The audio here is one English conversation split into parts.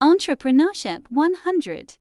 Entrepreneurship 100.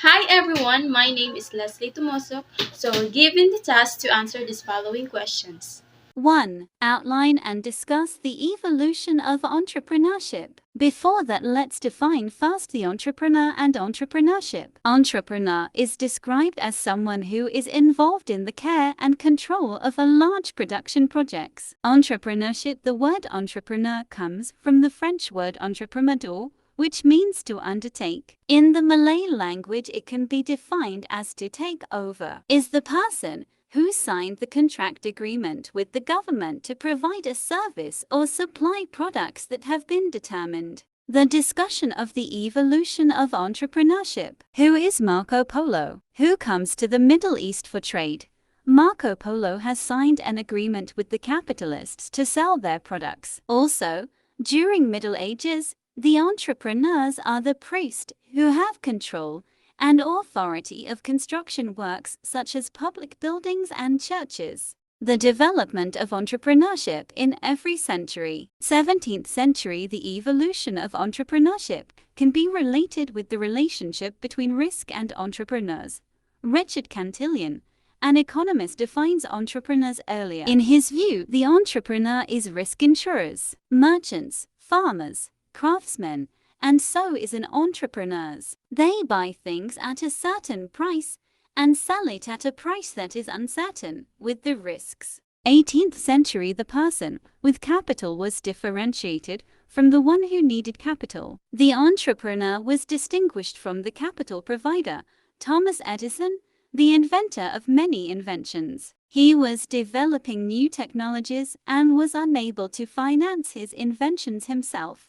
Hi everyone, my name is Leslie Tumosok. So, given the task to answer these following questions. 1. Outline and discuss the evolution of entrepreneurship. Before that, let's define first the entrepreneur and entrepreneurship. Entrepreneur is described as someone who is involved in the care and control of a large production projects. Entrepreneurship. The word entrepreneur comes from the French word entrepreneur, which means to undertake. In the Malay language, it can be defined as to take over. Is the person who signed the contract agreement with the government to provide a service or supply products that have been determined. The discussion of the evolution of entrepreneurship. Who is Marco Polo? Who comes to the Middle East for trade? Marco Polo has signed an agreement with the capitalists to sell their products. Also, during Middle Ages, the entrepreneurs are the priests who have control and authority of construction works such as public buildings and churches. The development of entrepreneurship in every century. 17th century. The evolution of entrepreneurship can be related with the relationship between risk and entrepreneurs. Richard Cantillon, an economist, defines entrepreneurs earlier. In his view, the entrepreneur is risk insurers, merchants, farmers, craftsmen, and so is an entrepreneurs. They buy things at a certain price and sell it at a price that is uncertain, with the risks. 18th century. The person with capital was differentiated from the one who needed capital. The entrepreneur was distinguished from the capital provider. Thomas Edison, the inventor of many inventions. He was developing new technologies and was unable to finance his inventions himself.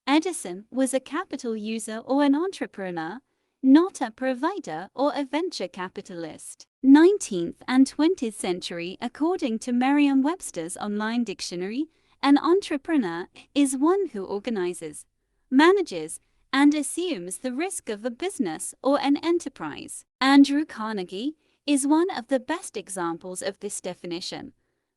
Edison was a capital user or an entrepreneur, not a provider or a venture capitalist. 19th and 20th century. According to Merriam-Webster's online dictionary, an entrepreneur is one who organizes, manages, and assumes the risk of a business or an enterprise. Andrew Carnegie is one of the best examples of this definition.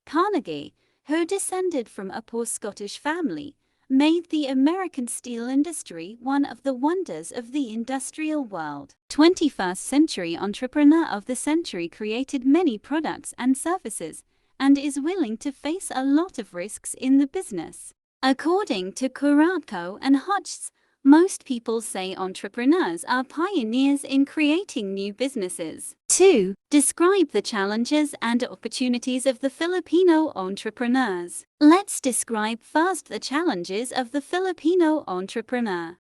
Carnegie, who descended from a poor Scottish family, made the American steel industry one of the wonders of the industrial world. 21st century. Entrepreneur of the century created many products and services and is willing to face a lot of risks in the business. According to Kuratko and Hodges, most people say entrepreneurs are pioneers in creating new businesses. 2. Describe the challenges and opportunities of the Filipino entrepreneurs. Let's describe first the challenges of the Filipino entrepreneur.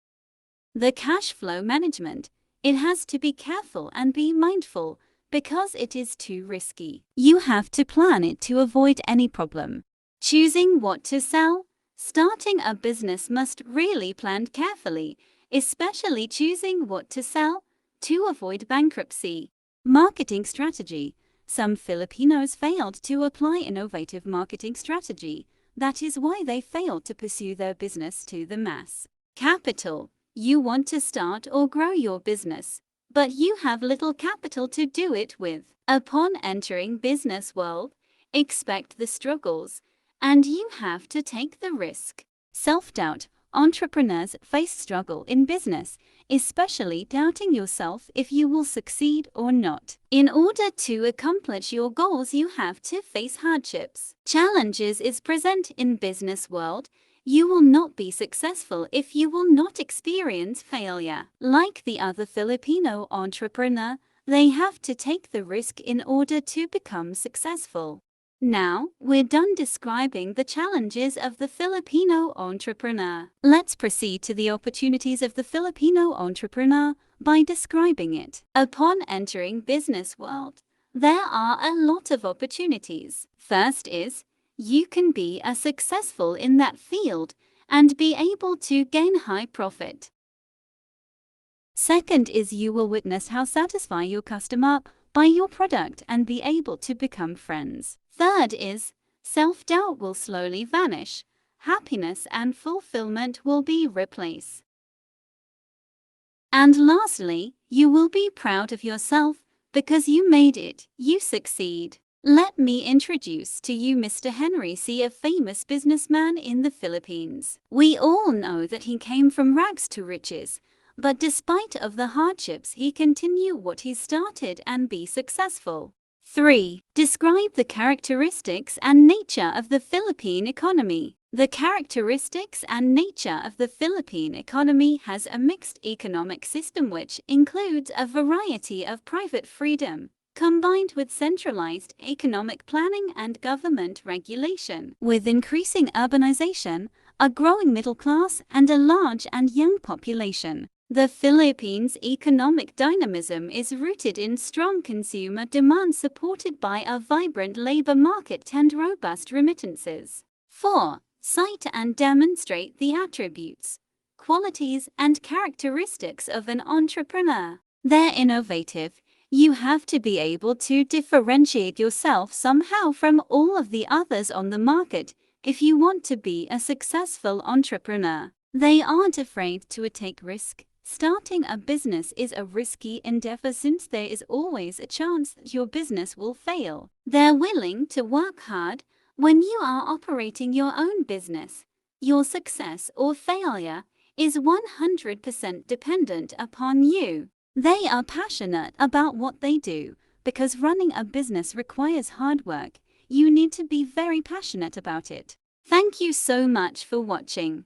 The cash flow management. It has to be careful and be mindful because it is too risky. You have to plan it to avoid any problem. Choosing what to sell. Starting a business must really plan carefully, especially choosing what to sell to avoid bankruptcy. Marketing strategy. Some Filipinos failed to apply innovative marketing strategy. That is why they failed to pursue their business to the mass. Capital. You want to start or grow your business, but you have little capital to do it with. Upon entering business world, expect the struggles, and you have to take the risk. Self-doubt. Entrepreneurs face struggle in business, especially doubting yourself if you will succeed or not. In order to accomplish your goals, you have to face hardships. Challenges is present in business world. You will not be successful if you will not experience failure. Like the other Filipino entrepreneur, they have to take the risk in order to become successful. Now, we're done describing the challenges of the Filipino entrepreneur. Let's proceed to the opportunities of the Filipino entrepreneur by describing it. Upon entering business world, there are a lot of opportunities. First is, you can be successful in that field and be able to gain high profit. Second is, you will witness how satisfy your customer by your product and be able to become friends. Third is, self-doubt will slowly vanish. Happiness and fulfillment will be replaced. And lastly, you will be proud of yourself because you made it, you succeed. Let me introduce to you Mr. Henry C., a famous businessman in the Philippines. We all know that he came from rags to riches, but despite of the hardships he continued what he started and be successful. 3. Describe the characteristics and nature of the Philippine economy. The characteristics and nature of the Philippine economy has a mixed economic system which includes a variety of private freedom, combined with centralized economic planning and government regulation. With increasing urbanization, a growing middle class, and a large and young population, the Philippines' economic dynamism is rooted in strong consumer demand supported by a vibrant labor market and robust remittances. 4. Cite and demonstrate the attributes, qualities, and characteristics of an entrepreneur. They're innovative. You have to be able to differentiate yourself somehow from all of the others on the market if you want to be a successful entrepreneur. They aren't afraid to take risk. Starting a business is a risky endeavor since there is always a chance that your business will fail. They're willing to work hard. When you are operating your own business, your success or failure is 100% dependent upon you. They are passionate about what they do because running a business requires hard work. You need to be very passionate about it. Thank you so much for watching.